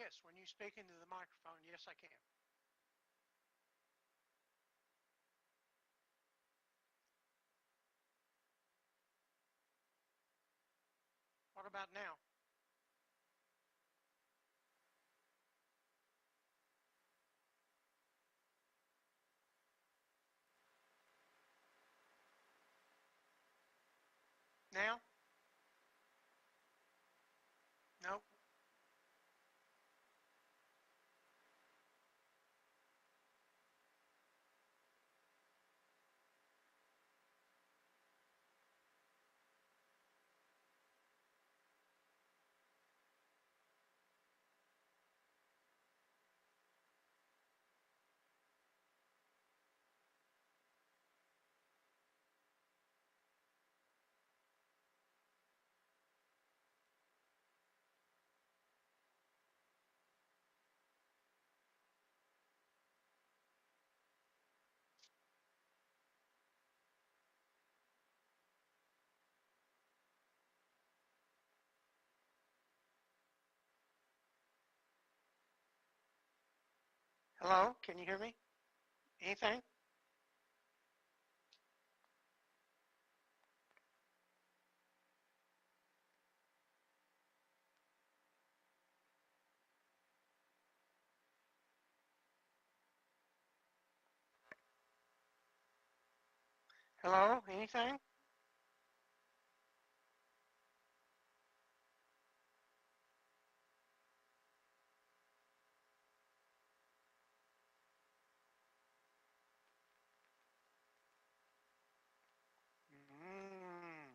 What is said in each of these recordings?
Yes, when you speak into the microphone, yes, I can. What about now? Now? Nope. Hello? Can you hear me? Anything? Hello? Anything? Mm.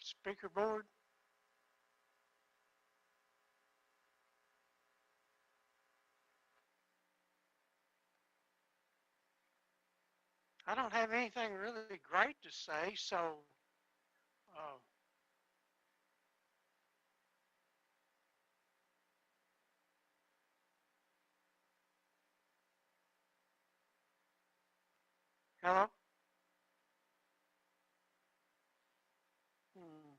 Speaker board? I don't have anything really great to say, so uh, hello? Hmm.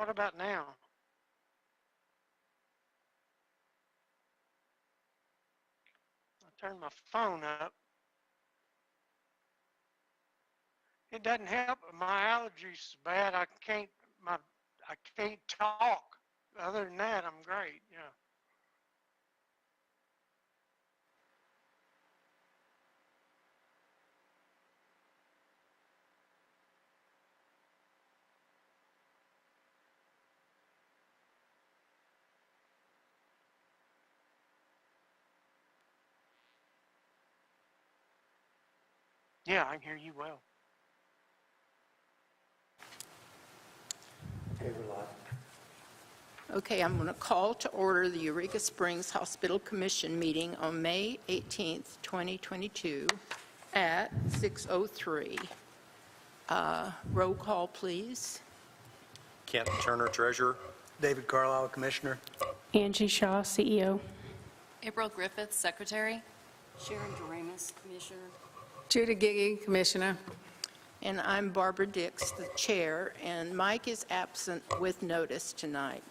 What about now? I turned my phone up. It doesn't help. My allergies bad. I can't talk. Other than that, I'm great. Yeah. Yeah, I can hear you well. Okay, I'm going to call to order the Eureka Springs Hospital Commission meeting on May 18th, 2022 at 6:03. Roll call, please. Kent Turner, Treasurer. David Carlisle, Commissioner. Angie Shaw, CEO. April Griffith, Secretary. Sharon Doremus, Commissioner. Judy Gigi, Commissioner. And I'm Barbara Dix, the Chair, and Mike is absent with notice tonight.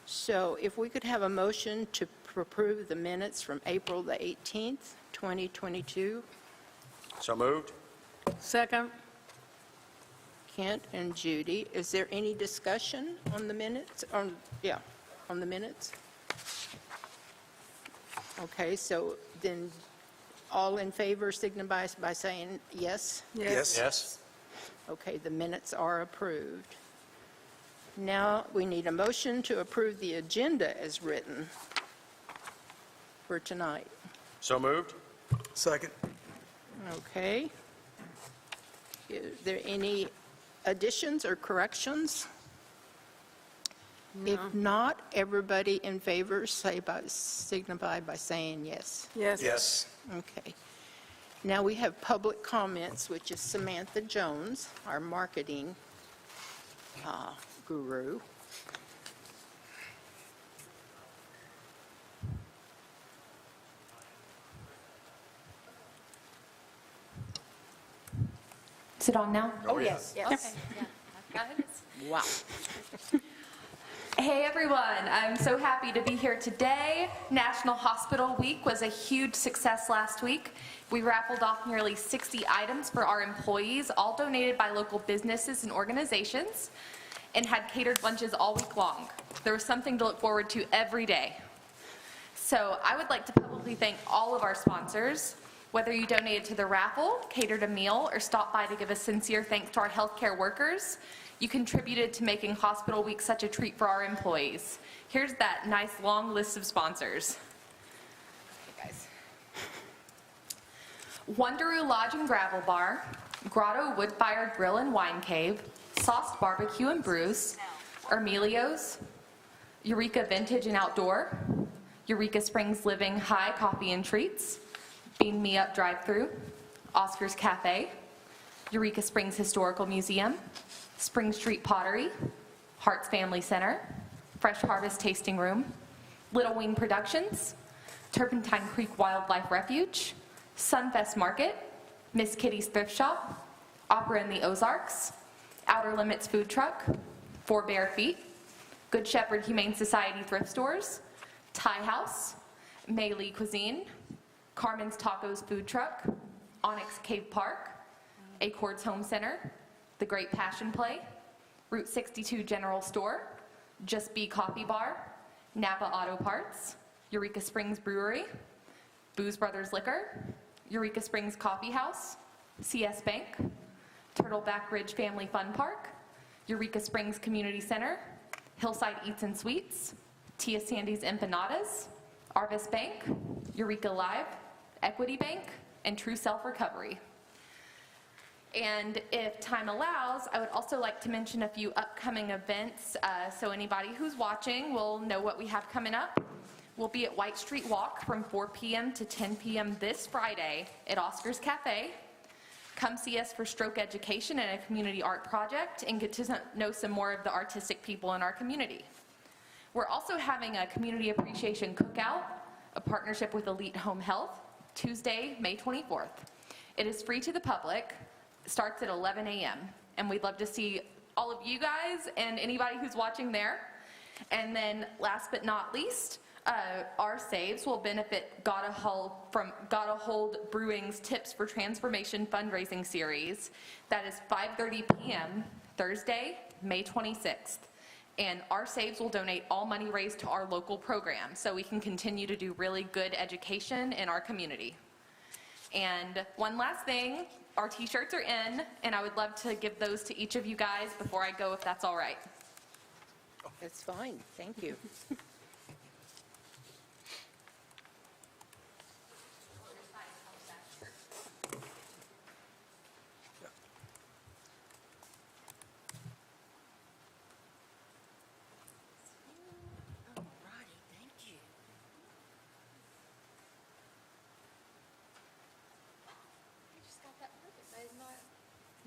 So if we could have a motion to approve the minutes from April the 18th, 2022. So moved. Second. Kent and Judy, is there any discussion on the minutes? On the minutes? Okay, so then all in favor signify by saying yes? Yes. Yes. Okay, the minutes are approved. Now we need a motion to approve the agenda as written for tonight. So moved. Second. Okay. Is there any additions or corrections? No. If not, everybody in favor signify by saying yes. Yes. Yes. Okay. Now we have public comments, which is Samantha Jones, our marketing guru. Is it on now? Oh, yeah. yes. Okay, yeah, I've got it. Wow. Hey everyone, I'm so happy to be here today. National Hospital Week was a huge success last week. We raffled off nearly 60 items for our employees, all donated by local businesses and organizations, and had catered lunches all week long. There was something to look forward to every day. So I would like to publicly thank all of our sponsors, whether you donated to the raffle, catered a meal, or stopped by to give a sincere thanks to our healthcare workers. You contributed to making Hospital Week such a treat for our employees. Here's that nice long list of sponsors. Okay, guys. Wonderoo Lodge and Gravel Bar, Grotto Wood-Fired Grill and Wine Cave, Sauced Barbecue and Brews, Ermelio's, Eureka Vintage and Outdoor, Eureka Springs Living High Coffee and Treats, Bean Me Up Drive-Thru, Oscar's Cafe, Eureka Springs Historical Museum, Spring Street Pottery, Hart's Family Center, Fresh Harvest Tasting Room, Little Wing Productions, Turpentine Creek Wildlife Refuge, Sunfest Market, Miss Kitty's Thrift Shop, Opera in the Ozarks, Outer Limits Food Truck, Four Bare Feet, Good Shepherd Humane Society Thrift Stores, Thai House, Mei Lee Cuisine, Carmen's Tacos Food Truck, Onyx Cave Park, Acords Home Center, The Great Passion Play, Route 62 General Store, Just Be Coffee Bar, Napa Auto Parts, Eureka Springs Brewery, Booze Brothers Liquor, Eureka Springs Coffee House, CS Bank, Turtleback Ridge Family Fun Park, Eureka Springs Community Center, Hillside Eats and Sweets, Tia Sandy's Empanadas, Arvis Bank, Eureka Live, Equity Bank, and True Self Recovery. And if time allows, I would also like to mention a few upcoming events, so anybody who's watching will know what we have coming up. We'll be at White Street Walk from 4 p.m. to 10 p.m. this Friday at Oscar's Cafe. Come see us for stroke education and a community art project and get to know some more of the artistic people in our community. We're also having a community appreciation cookout, a partnership with Elite Home Health, Tuesday, May 24th. It is free to the public, starts at 11 a.m., and we'd love to see all of you guys and anybody who's watching there. And then last but not least, our saves will benefit Gotta Hold Brewing's Tips for Transformation fundraising series. That is 5:30 p.m. Thursday, May 26th. And our saves will donate all money raised to our local program so we can continue to do really good education in our community. And one last thing, our t-shirts are in, and I would love to give those to each of you guys before I go, if that's all right. That's fine, thank you. All righty, thank you.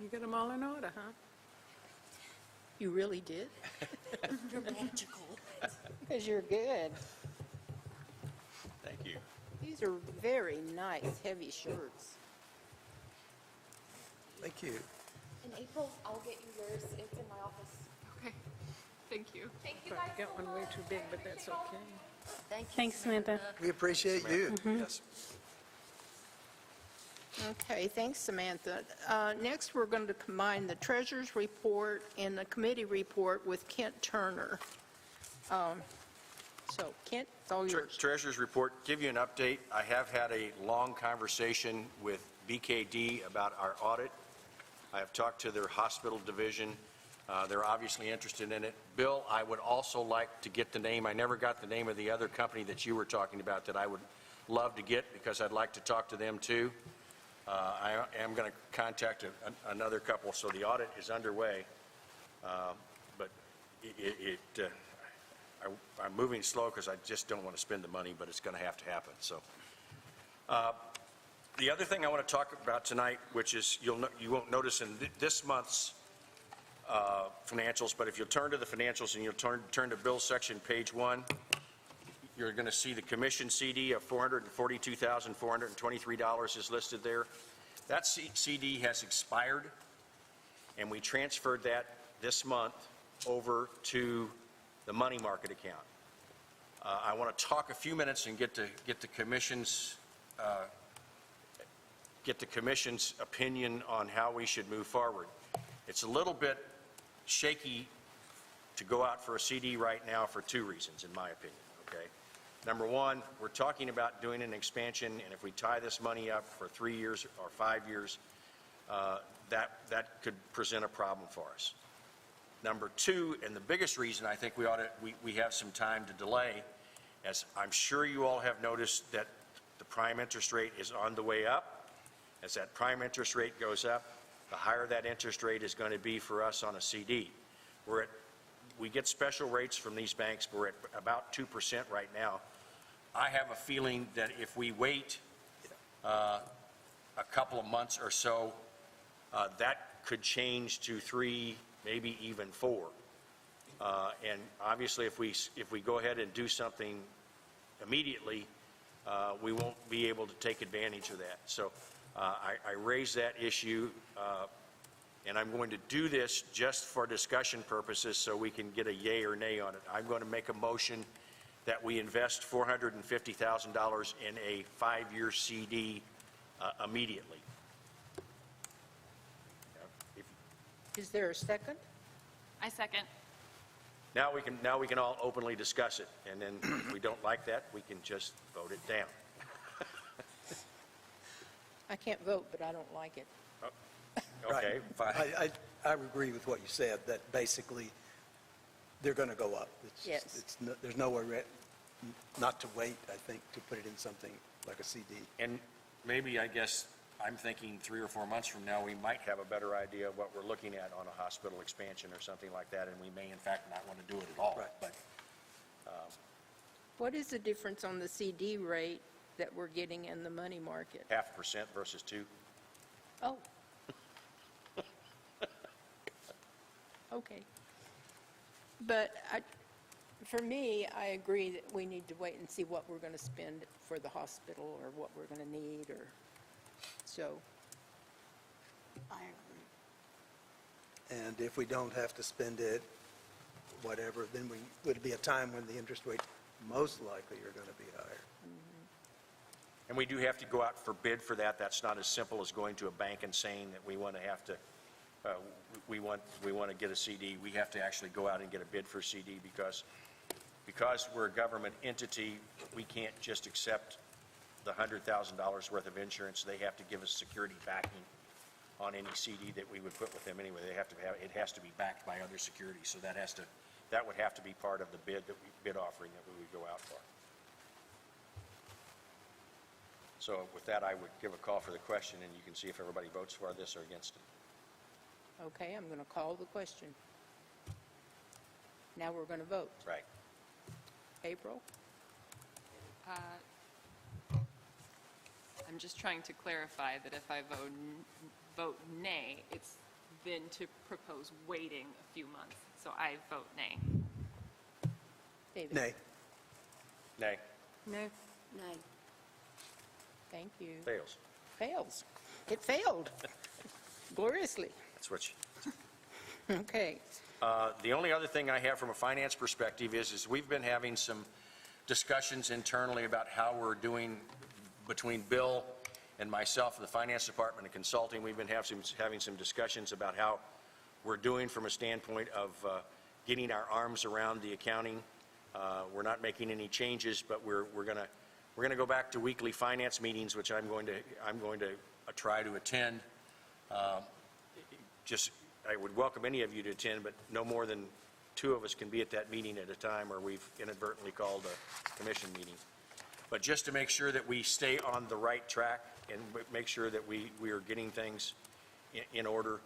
You got them all in order, huh? You really did? You're magical. Because you're good. Thank you. These are very nice, heavy shirts. Thank you. In April, I'll get you yours. It's in my office. Okay. Thank you. Thank you guys. Probably got one way too big, but that's okay. Thank you. Thanks, Samantha. We appreciate you. Yes. Okay, thanks, Samantha. Next, we're going to combine the treasurer's report and the committee report with Kent Turner. So, Kent, it's all yours. Treasurer's report, give you an update. I have had a long conversation with BKD about our audit. I have talked to their hospital division. They're obviously interested in it. Bill, I would also like to get the name. I never got the name of the other company that you were talking about that I would love to get because I'd like to talk to them too. I am going to contact another couple, so the audit is underway. But I'm moving slow because I just don't want to spend the money, but it's going to happen. So, the other thing I want to talk about tonight, which is you won't notice in this month's financials, but if you'll turn to the financials and you'll turn to Bill's section, page 1, you're going to see the commission CD of $442,423 is listed there. That CD has expired, and we transferred that this month over to the money market account. I want to talk a few minutes and get the commission's opinion on how we should move forward. It's a little bit shaky to go out for a CD right now for 2 reasons, in my opinion, okay? Number one, we're talking about doing an expansion, and if we tie this money up for 3 years or 5 years, that could present a problem for us. Number two, and the biggest reason I think we have some time to delay, as I'm sure you all have noticed that the prime interest rate is on the way up. As that prime interest rate goes up, the higher that interest rate is going to be for us on a CD. We get special rates from these banks. We're at about 2% right now. I have a feeling that if we wait a couple of months or so, that could change to 3, maybe even 4. And obviously, if we go ahead and do something immediately, we won't be able to take advantage of that. So I raised that issue, and I'm going to do this just for discussion purposes so we can get a yay or nay on it. I'm going to make a motion that we invest $450,000 in a 5-year CD immediately. Is there a second? I second. Now we can all openly discuss it, and then if we don't like that, we can just vote it down. I can't vote, but I don't like it. Okay, fine. I agree with what you said, that basically they're going to go up. Yes. There's nowhere not to wait, I think, to put it in something like a CD. And maybe, I guess, I'm thinking 3 or 4 months from now, we might have a better idea of what we're looking at on a hospital expansion or something like that, and we may in fact not want to do it at all. Right. But What is the difference on the CD rate that we're getting in the money market? 0.5% versus 2. Oh. Okay. But for me, I agree that we need to wait and see what we're going to spend for the hospital or what we're going to need, or, so. I agree. And if we don't have to spend it, whatever, then would be a time when the interest rates most likely are going to be higher. And we do have to go out for bid for that. That's not as simple as going to a bank and saying that we want to get a CD. We have to actually go out and get a bid for CD because we're a government entity, we can't just accept the $100,000 worth of insurance. They have to give us security backing on any CD that we would put with them anyway. It has to be backed by other security. So that would have to be part of the bid offering that we would go out for. So with that, I would give a call for the question, and you can see if everybody votes for this or against it. Okay, I'm going to call the question. Now we're going to vote. Right. April? I'm just trying to clarify that if I vote nay, it's then to propose waiting a few months. So I vote nay. David? Nay. Nay. No. Nay. Thank you. Fails. Fails. It failed gloriously. That's what Okay. The only other thing I have from a finance perspective is we've been having some discussions internally about how we're doing between Bill and myself, the finance department and consulting. We've been having some discussions about how we're doing from a standpoint of getting our arms around the accounting. We're not making any changes, but we're going to go back to weekly finance meetings, which I'm going to try to attend. I would welcome any of you to attend, but no more than 2 of us can be at that meeting at a time, or we've inadvertently called a commission meeting. But just to make sure that we stay on the right track and make sure that we are getting things in order.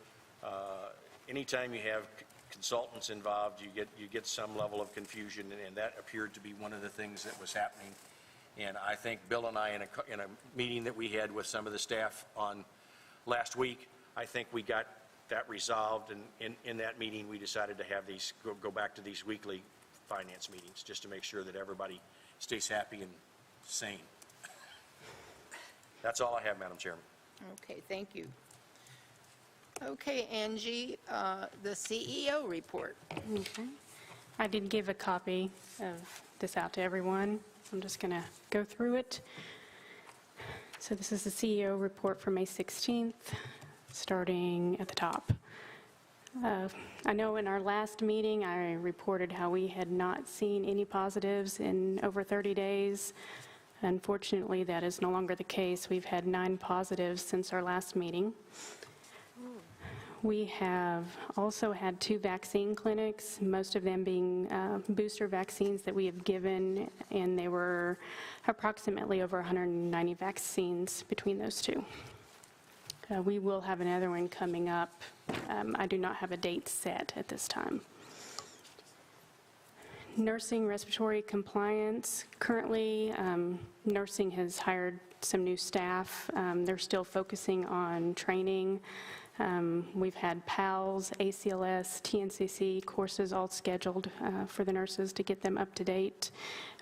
Anytime you have consultants involved, you get some level of confusion, and that appeared to be one of the things that was happening. And I think Bill and I, in a meeting that we had with some of the staff on last week, I think we got that resolved, and in that meeting, we decided to have these, go back to these weekly finance meetings, just to make sure that everybody stays happy and sane. That's all I have, Madam Chairman. Okay, thank you. Okay, Angie, the CEO report. Okay. I did give a copy of this out to everyone. I'm just going to go through it. So this is the CEO report for May 16th, starting at the top. I know in our last meeting, I reported how we had not seen any positives in over 30 days. Unfortunately, that is no longer the case. We've had 9 positives since our last meeting. We have also had 2 vaccine clinics, most of them being booster vaccines that we have given, and they were approximately over 190 vaccines between those 2. We will have another one coming up. I do not have a date set at this time. Nursing respiratory compliance. Currently, nursing has hired some new staff. They're still focusing on training. We've had PALS, ACLS, TNCC courses all scheduled for the nurses to get them up to date.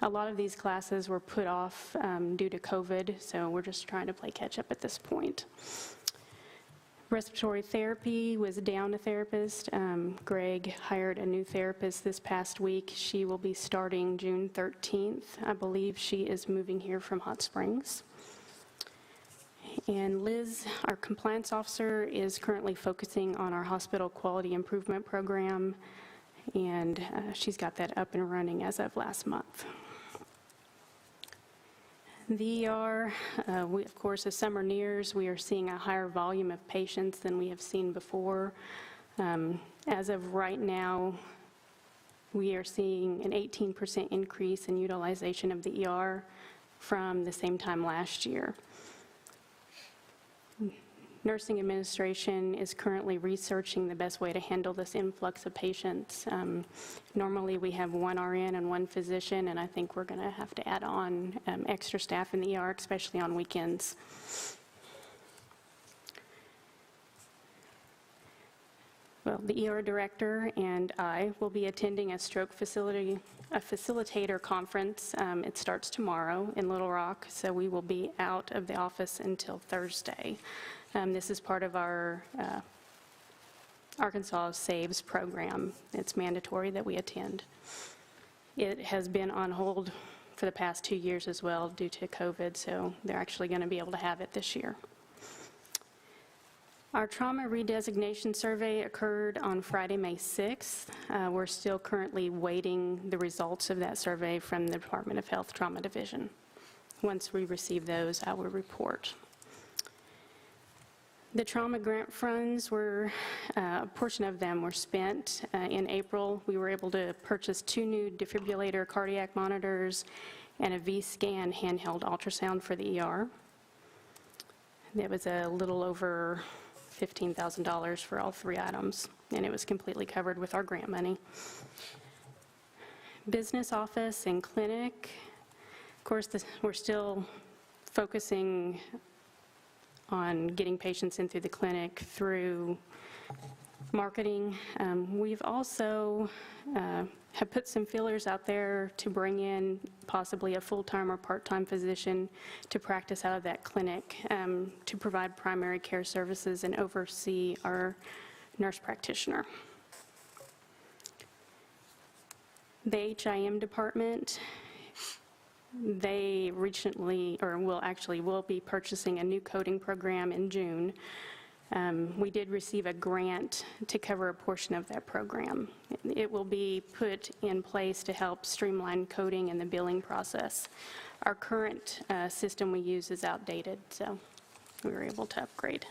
A lot of these classes were put off due to COVID, so we're just trying to play catch up at this point. Respiratory therapy was down a therapist. Greg hired a new therapist this past week. She will be starting June 13th. I believe she is moving here from Hot Springs. And Liz, our compliance officer, is currently focusing on our hospital quality improvement program, and she's got that up and running as of last month. The ER, of course, as summer nears, we are seeing a higher volume of patients than we have seen before. As of right now, we are seeing an 18% increase in utilization of the ER from the same time last year. Nursing administration is currently researching the best way to handle this influx of patients. Normally, we have 1 RN and 1 physician, and I think we're going to have to add on extra staff in the ER, especially on weekends. Well, the ER director and I will be attending a stroke facilitator conference. It starts tomorrow in Little Rock, so we will be out of the office until Thursday. This is part of our Arkansas Saves program. It's mandatory that we attend. It has been on hold for the past 2 years as well due to COVID, so they're actually going to be able to have it this year. Our trauma redesignation survey occurred on Friday, May 6th. We're still currently waiting the results of that survey from the Department of Health Trauma Division. Once we receive those, I will report. The trauma grant funds were, a portion of them were spent in April. We were able to purchase 2 new defibrillator cardiac monitors and a V-Scan handheld ultrasound for the ER. That was a little over $15,000 for all 3 items, and it was completely covered with our grant money. Business office and clinic, of course, we're still focusing on getting patients in through the clinic through marketing. We've also have put some feelers out there to bring in possibly a full-time or part-time physician to practice out of that clinic to provide primary care services and oversee our nurse practitioner. The HIM department, they recently, or will be purchasing a new coding program in June. We did receive a grant to cover a portion of that program. It will be put in place to help streamline coding and the billing process. Our current system we use is outdated, so we were able to upgrade.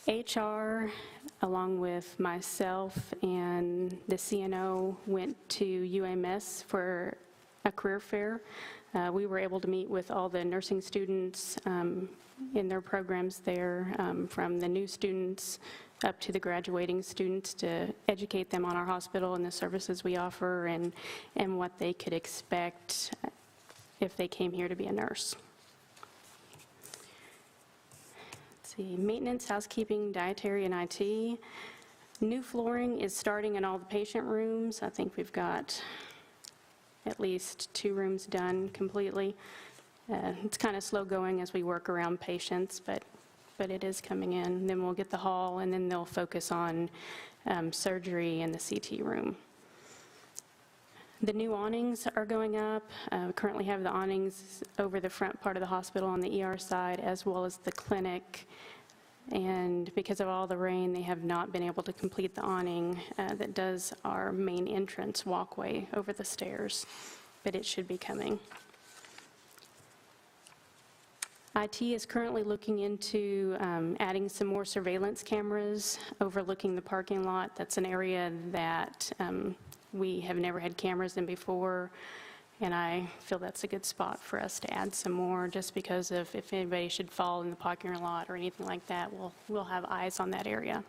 HR, along with myself and the CNO, went to UMS for a career fair. We were able to meet with all the nursing students in their programs there, from the new students up to the graduating students, to educate them on our hospital and the services we offer and what they could expect if they came here to be a nurse. See, maintenance, housekeeping, dietary, and IT. New flooring is starting in all the patient rooms. I think we've got at least 2 rooms done completely. It's kind of slow going as we work around patients, but it is coming in. Then we'll get the hall, and then they'll focus on surgery in the CT room. The new awnings are going up. We currently have the awnings over the front part of the hospital on the ER side, as well as the clinic. And because of all the rain, they have not been able to complete the awning that does our main entrance walkway over the stairs, but it should be coming. IT is currently looking into adding some more surveillance cameras overlooking the parking lot. That's an area that we have never had cameras in before, and I feel that's a good spot for us to add some more, just because of if anybody should fall in the parking lot or anything like that, we'll have eyes on that area.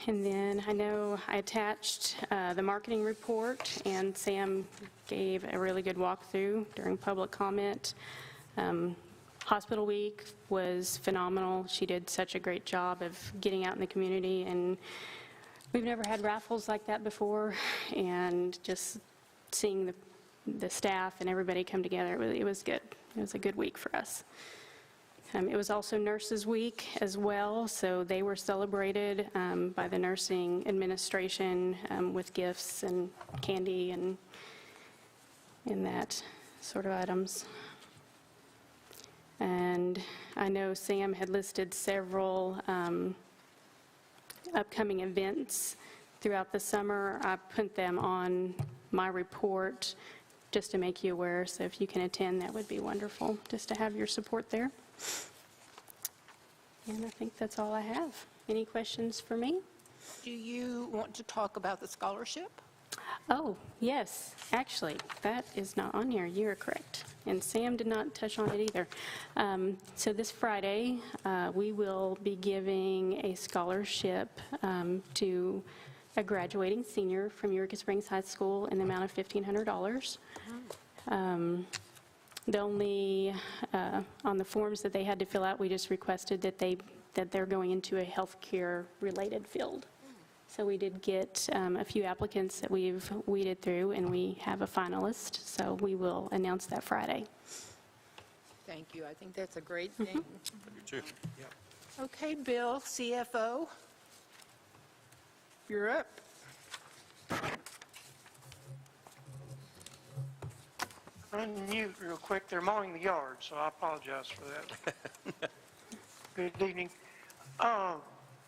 And then I know I attached the marketing report, and Sam gave a really good walkthrough during public comment. Hospital Week was phenomenal. She did such a great job of getting out in the community, and we've never had raffles like that before, and just seeing the staff and everybody come together, it was good. It was a good week for us. It was also Nurses Week as well, so they were celebrated by the nursing administration with gifts and candy and that sort of items. And I know Sam had listed several upcoming events throughout the summer. I put them on my report just to make you aware, so if you can attend, that would be wonderful, just to have your support there. And I think that's all I have. Any questions for me? Do you want to talk about the scholarship? Oh, yes, actually, that is not on here. You are correct. And Sam did not touch on it either. So this Friday, we will be giving a scholarship to a graduating senior from Eureka Springs High School in the amount of $1,500. The only, on the forms that they had to fill out, we just requested that they're going into a healthcare-related field. So we did get a few applicants that we've weeded through, and we have a finalist, so we will announce that Friday. Thank you. I think that's a great thing. I do too. Okay, Bill, CFO, you're up. Unmute real quick. They're mowing the yard, so I apologize for that. Good evening.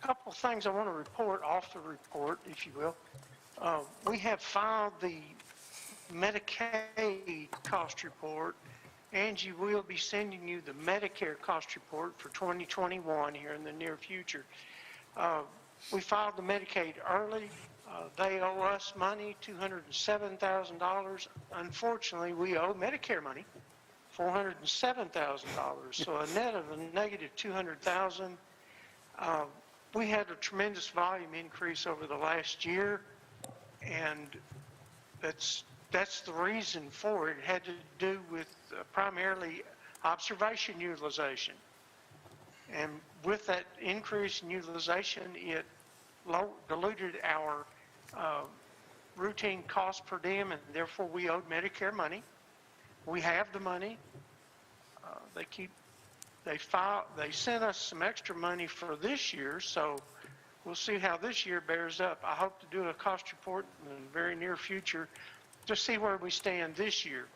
Couple of things I want to report off the report, if you will. We have filed the Medicaid cost report. Angie will be sending you the Medicare cost report for 2021 here in the near future. We filed the Medicaid early. They owe us money, $207,000. Unfortunately, we owe Medicare money, $407,000. So a net of a negative $200,000. We had a tremendous volume increase over the last year, and that's the reason for it. It had to do with primarily observation utilization. And with that increase in utilization, it diluted our routine cost per diem, and therefore we owed Medicare money. We have the money. They sent us some extra money for this year, so we'll see how this year bears up. I hope to do a cost report in the very near future to see where we stand this year.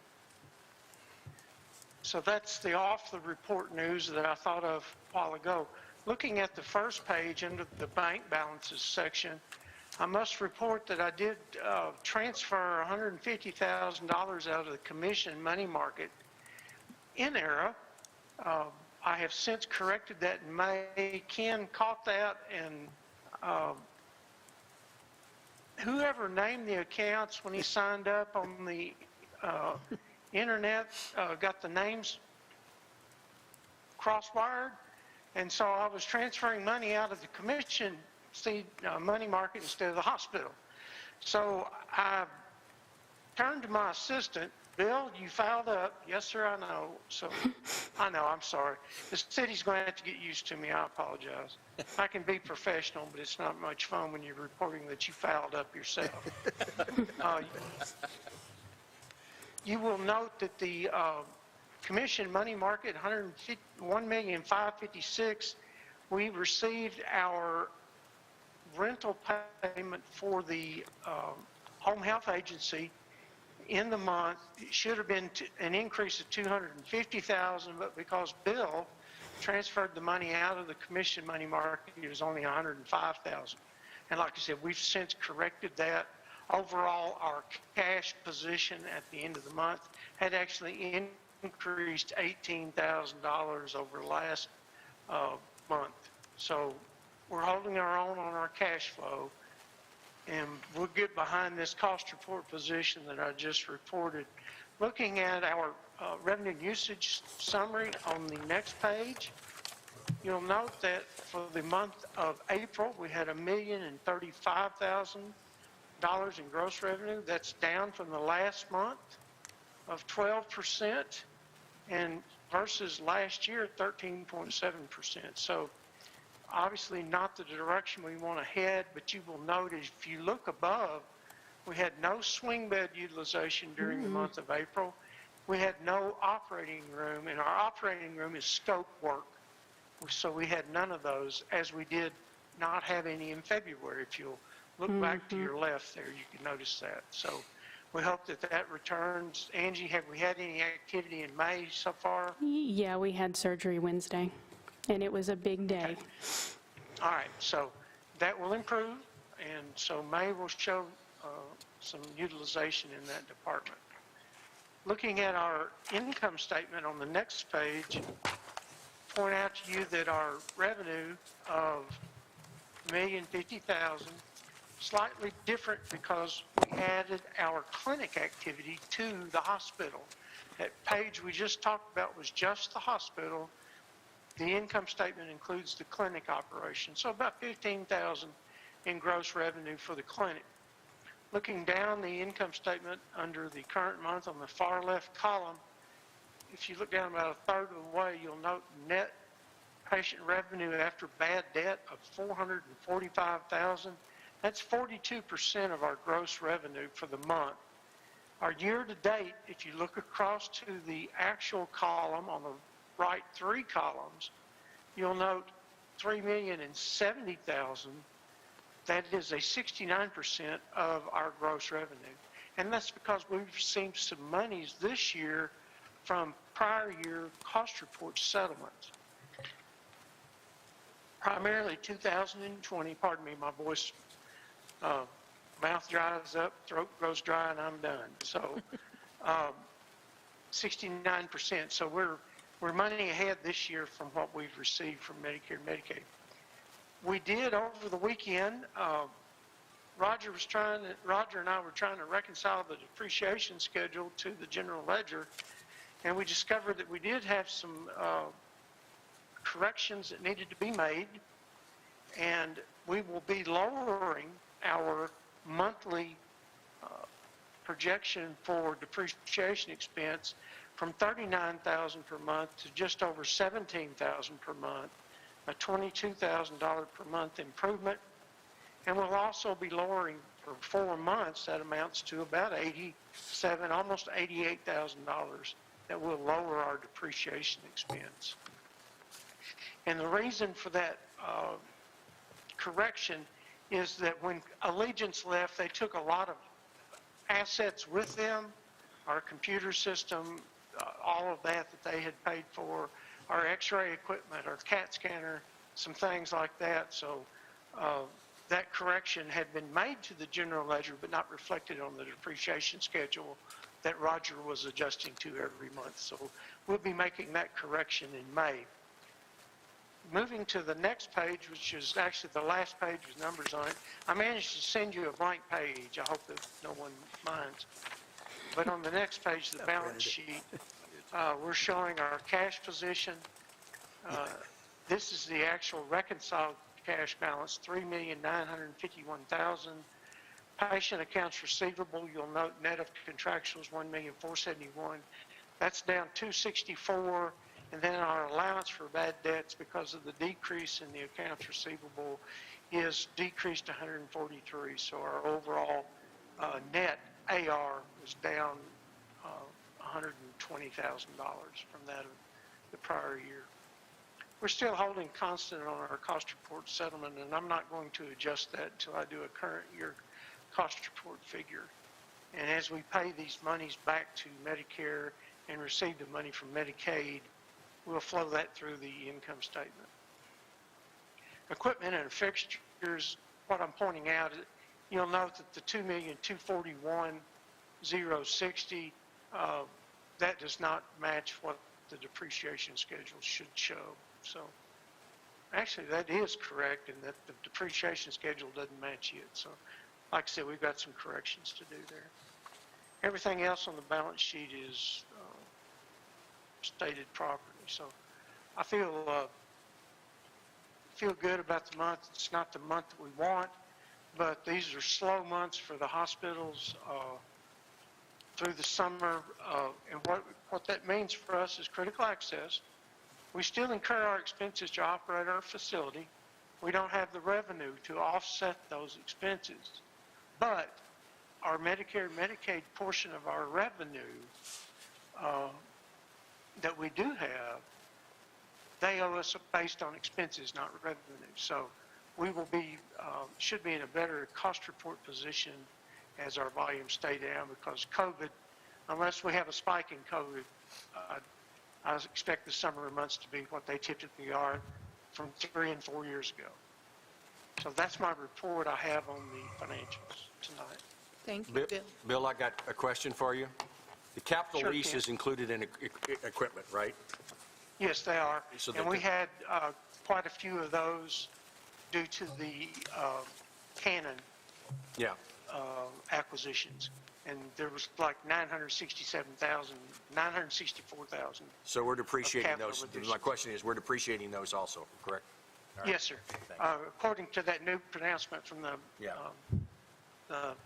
So that's the off-the-report news that I thought of a while ago. Looking at the first page under the bank balances section, I must report that I did transfer $150,000 out of the commission money market in error. I have since corrected that in May. Ken caught that, and whoever named the accounts when he signed up on the internet got the names cross-wired, and so I was transferring money out of the commission money market instead of the hospital. So I turned to my assistant. Bill, you filed up. Yes, sir, I know. So I know, I'm sorry. The city's going to have to get used to me. I apologize. I can be professional, but it's not much fun when you're reporting that you filed up yourself. You will note that the commission money market, $1,556,000, we received our rental payment for the home health agency in the month. It should have been an increase of $250,000, but because Bill transferred the money out of the commission money market, it was only $105,000. And like I said, we've since corrected that. Overall, our cash position at the end of the month had actually increased $18,000 over last month. So we're holding our own on our cash flow, and we'll get behind this cost report position that I just reported. Looking at our revenue and usage summary on the next page, you'll note that for the month of April, we had $1,035,000 in gross revenue. That's down from the last month of 12%, and versus last year, 13.7%. So obviously not the direction we want to head, but you will notice if you look above, we had no swing bed utilization during the month of April. We had no operating room, and our operating room is scope work. So we had none of those, as we did not have any in February. If you'll look back to your left there, you can notice that. So we hope that that returns. Angie, have we had any activity in May so far? Yeah, we had surgery Wednesday, and it was a big day. Okay. All right, so that will improve, and so May will show some utilization in that department. Looking at our income statement on the next page, point out to you that our revenue of $1,050,000, slightly different because we added our clinic activity to the hospital. That page we just talked about was just the hospital. The income statement includes the clinic operation, so about $15,000 in gross revenue for the clinic. Looking down the income statement under the current month on the far left column, if you look down about a third of the way, you'll note net patient revenue after bad debt of $445,000. That's 42% of our gross revenue for the month. Our year-to-date, if you look across to the actual column on the right three columns, you'll note $3,070,000. That is a 69% of our gross revenue. And that's because we've received some monies this year from prior year cost report settlements. Primarily 2020, pardon me, my voice, mouth dries up, throat goes dry, and I'm done. So 69%. So we're money ahead this year from what we've received from Medicare and Medicaid. We did over the weekend, Roger and I were trying to reconcile the depreciation schedule to the general ledger, and we discovered that we did have some corrections that needed to be made, and we will be lowering our monthly projection for depreciation expense from $39,000 per month to just over $17,000 per month, a $22,000 per month improvement. And we'll also be lowering for 4 months, that amounts to about almost $88,000 that will lower our depreciation expense. And the reason for that correction is that when Allegiance left, they took a lot of assets with them, our computer system, all of that they had paid for, our x-ray equipment, our CAT scanner, some things like that. So that correction had been made to the general ledger but not reflected on the depreciation schedule that Roger was adjusting to every month. So we'll be making that correction in May. Moving to the next page, which is actually the last page with numbers on it, I managed to send you a blank page. I hope that no one minds. But on the next page, the balance sheet, we're showing our cash position. This is the actual reconciled cash balance, $3,951,000. Patient accounts receivable, you'll note net of contractuals, $1,471,000. That's down $264,000. And then our allowance for bad debts, because of the decrease in the accounts receivable, is decreased to $143,000. So our overall net AR was down $120,000 from that of the prior year. We're still holding constant on our cost report settlement, and I'm not going to adjust that until I do a current year cost report figure. And as we pay these monies back to Medicare and receive the money from Medicaid, we'll flow that through the income statement. Equipment and fixtures, what I'm pointing out, you'll note that the $2,241,060, that does not match what the depreciation schedule should show. So actually that is correct, in that the depreciation schedule doesn't match it. So like I said, we've got some corrections to do there. Everything else on the balance sheet is stated properly. So I feel good about the month. It's not the month that we want, but these are slow months for the hospitals through the summer. And what that means for us is critical access. We still incur our expenses to operate our facility. We don't have the revenue to offset those expenses. But our Medicare and Medicaid portion of our revenue that we do have, they owe us based on expenses, not revenue. So we will be, should be in a better cost report position as our volumes stay down, because COVID, unless we have a spike in COVID, I expect the summer months to be what they typically are from 3 and 4 years ago. So that's my report I have on the financials tonight. Thank you, Bill. Bill, I got a question for you. The capital Sure, lease Ken. is included in equipment, right? Yes, they are. So And we had quite a few of those due to the Canon Yeah. acquisitions. And there was like 964,000. So we're depreciating capital those. additions. My question is, we're depreciating those also, correct? All right. Yes, sir. Thank you. According to that new pronouncement from the Yeah.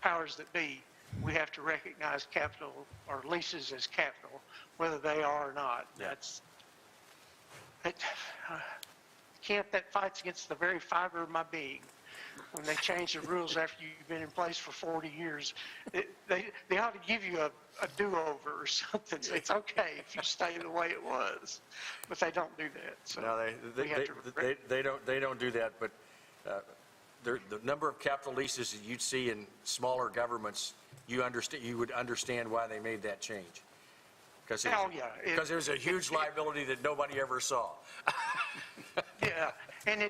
powers that be, we have to recognize capital or leases as capital, whether they are or not. Yeah. That fights against the very fiber of my being. when they change the rules after you've been in place for 40 years. They ought to give you a do-over or something. It's okay if you stay the way it was, but they don't do that. So No, we have to they don't do that, but the number of capital leases that you'd see in smaller governments, you would understand why they made that change. Because Oh, yeah. Because there's a huge liability that nobody ever saw. Yeah, and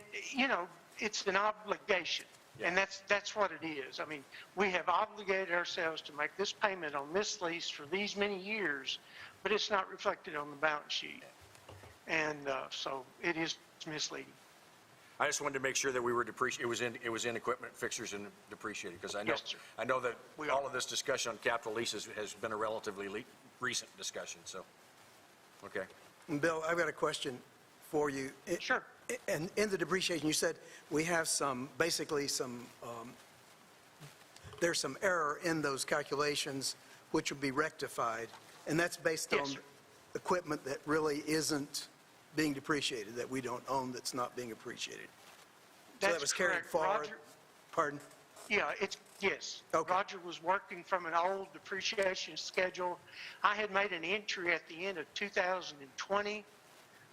it's an obligation, and that's what it is. I mean, we have obligated ourselves to make this payment on this lease for these many years, but it's not reflected on the balance sheet, and so it is misleading. I just wanted to make sure that we were it was in equipment, fixtures, and depreciated, because Yes, sir. I know that We all are. of this discussion on capital leases has been a relatively recent discussion, so, okay. And Bill, I've got a question for you. Sure. And in the depreciation, you said we have basically there's some error in those calculations which will be rectified, and that's based Yes, on sir. equipment that really isn't being depreciated, that we don't own, that's not being appreciated. So that That's was carried correct. forward. Roger- Pardon? Yeah, yes. Okay. Roger was working from an old depreciation schedule. I had made an entry at the end of 2020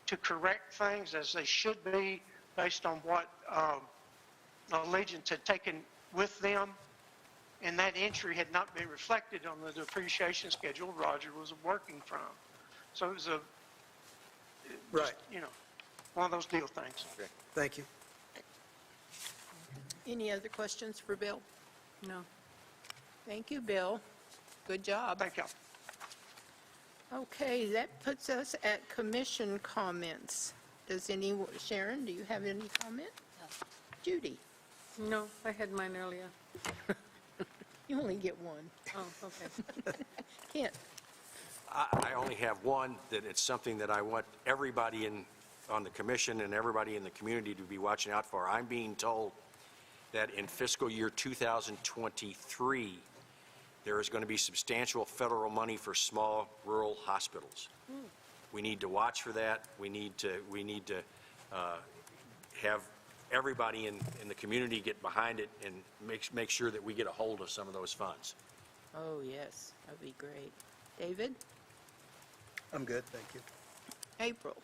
to correct things as they should be based on what Allegiance had taken with them, and that entry had not been reflected on the depreciation schedule Roger was working from. So it was Right. one of those deal things. Thank you. Any other questions for Bill? No. Thank you, Bill. Good job. Thank you. Okay, that puts us at commission comments. Sharon, do you have any comment? Judy, No, I had mine earlier. you only get one. Oh, okay. Kent? I only have one, that it's something that I want everybody on the commission and everybody in the community to be watching out for. I'm being told that in fiscal year 2023, there is going to be substantial federal money for small rural hospitals. We need to watch for that. We need to have everybody in the community get behind it and make sure that we get a hold of some of those funds. Oh, yes, that'd be great. David? I'm good, thank you. April?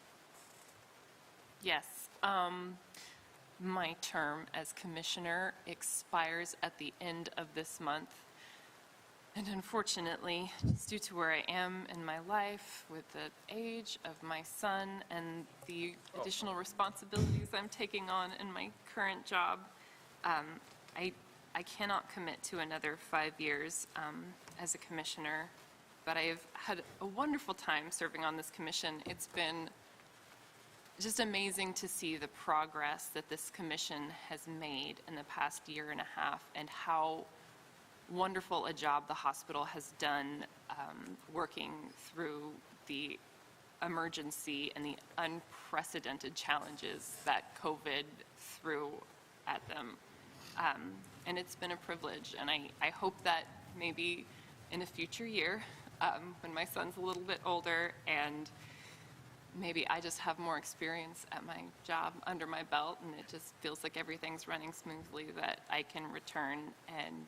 Yes. My term as commissioner expires at the end of this month. And unfortunately, just due to where I am in my life, with the age of my son and the additional responsibilities I'm taking on in my current job, I cannot commit to another 5 years as a commissioner. But I've had a wonderful time serving on this commission. It's been just amazing to see the progress that this commission has made in the past year and a half, and how wonderful a job the hospital has done working through the emergency and the unprecedented challenges that COVID threw at them. And it's been a privilege, and I hope that maybe in a future year, when my son's a little bit older and maybe I just have more experience at my job under my belt, and it just feels like everything's running smoothly, that I can return and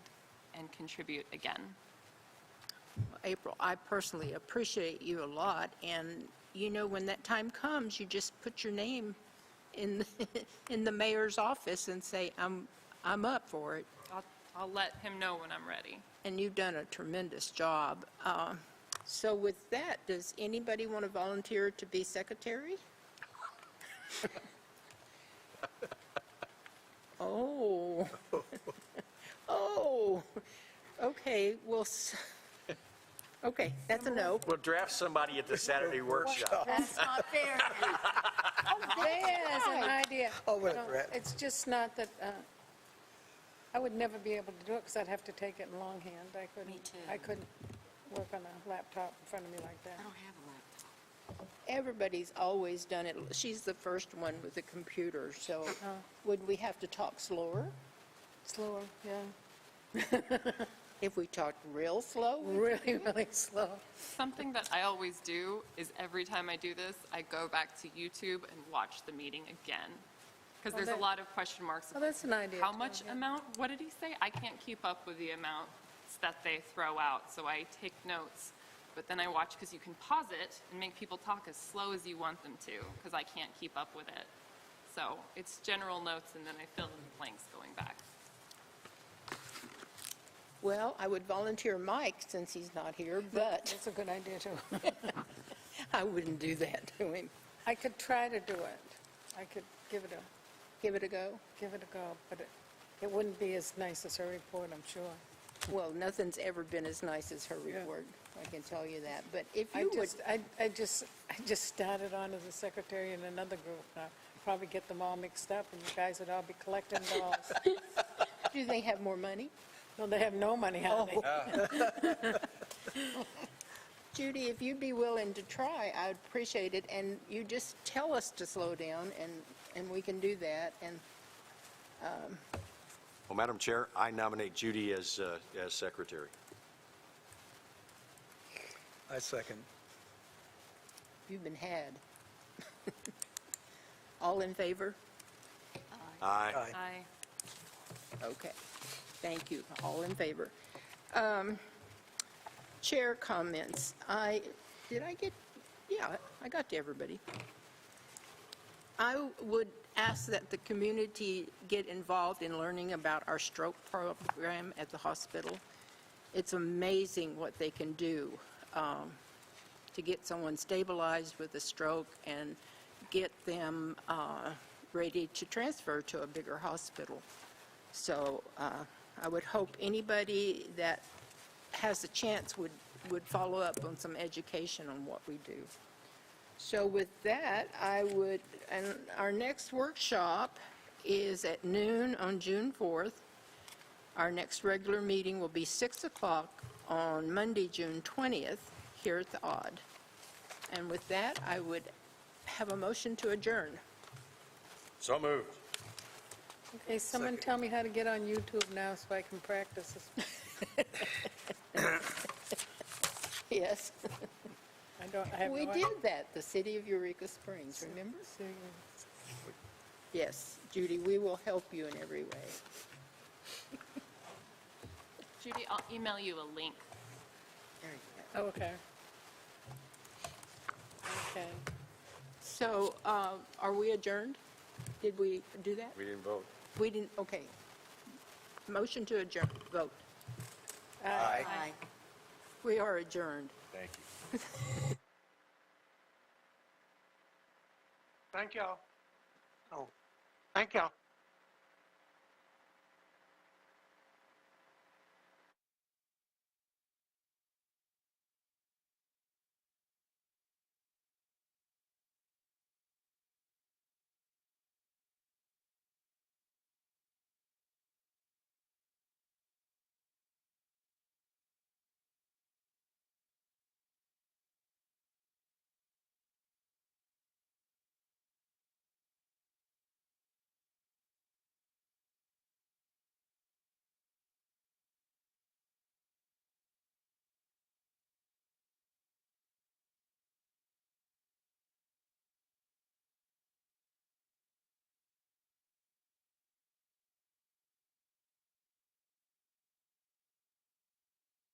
contribute again. April, I personally appreciate you a lot, and when that time comes, you just put your name in the mayor's office and say, I'm up for it. I'll let him know when I'm ready. And you've done a tremendous job. So with that, does anybody want to volunteer to be secretary? Oh. Oh. Okay, well, okay, that's a no. We'll draft somebody at the Saturday workshop. That's not fair. There's an idea. Oh, wait, No, Brett. It's just not that, I would never be able to do it because I'd have to take it in longhand. Me too. I couldn't work on a laptop in front of me like that. I don't have a laptop. Everybody's always done it. She's the first one with a computer, so would we have to talk slower? Slower, yeah. If we talked real slow? Really, really slow. Something that I always do is every time I do this, I go back to YouTube and watch the meeting again. Because there's a lot of question marks. Well, that's an idea, How too, much yeah. amount? What did he say? I can't keep up with the amounts that they throw out, so I take notes. But then I watch, because you can pause it and make people talk as slow as you want them to, because I can't keep up with it. So it's general notes, and then I fill in the blanks going back. Well, I would volunteer Mike since he's not here, but That's a good idea, too. I wouldn't do that to him. I could try to do it. I could give it Give it a go. a go, but it wouldn't be as nice as her report, I'm sure. Well, nothing's ever been as nice as her report, I can tell you that. But if I you would, just started on as a secretary in another group. Now, probably get them all mixed up, and you guys would all be collecting dolls. do they have more money? No, they have no money, honey. Judy, if you'd be willing to try, I'd appreciate it. And you just tell us to slow down, and we can do that. And Well, Madam Chair, I nominate Judy as secretary. I second. you've been had. All in favor? Aye. Aye. Aye. Okay, thank you. All in favor. Chair comments. I got to everybody. I would ask that the community get involved in learning about our stroke program at the hospital. It's amazing what they can do to get someone stabilized with a stroke and get them ready to transfer to a bigger hospital. So I would hope anybody that has a chance would follow up on some education on what we do. So with that, and our next workshop is at noon on June 4th. Our next regular meeting will be 6 o'clock on Monday, June 20th, here at the Odd. And with that, I would have a motion to adjourn. So moved. Okay, someone tell me how to get on YouTube now so I can practice this. Yes, I have we no did that, the city of Eureka Springs, remember? idea. Yes, Judy, we will help you in every way. Judy, I'll email you a link. There you go. Oh, okay. Okay. So are we adjourned? Did we do that? We didn't vote. We didn't, okay. Motion to adjourn, vote. Aye. We are adjourned. Thank you. Thank y'all. Oh, thank y'all.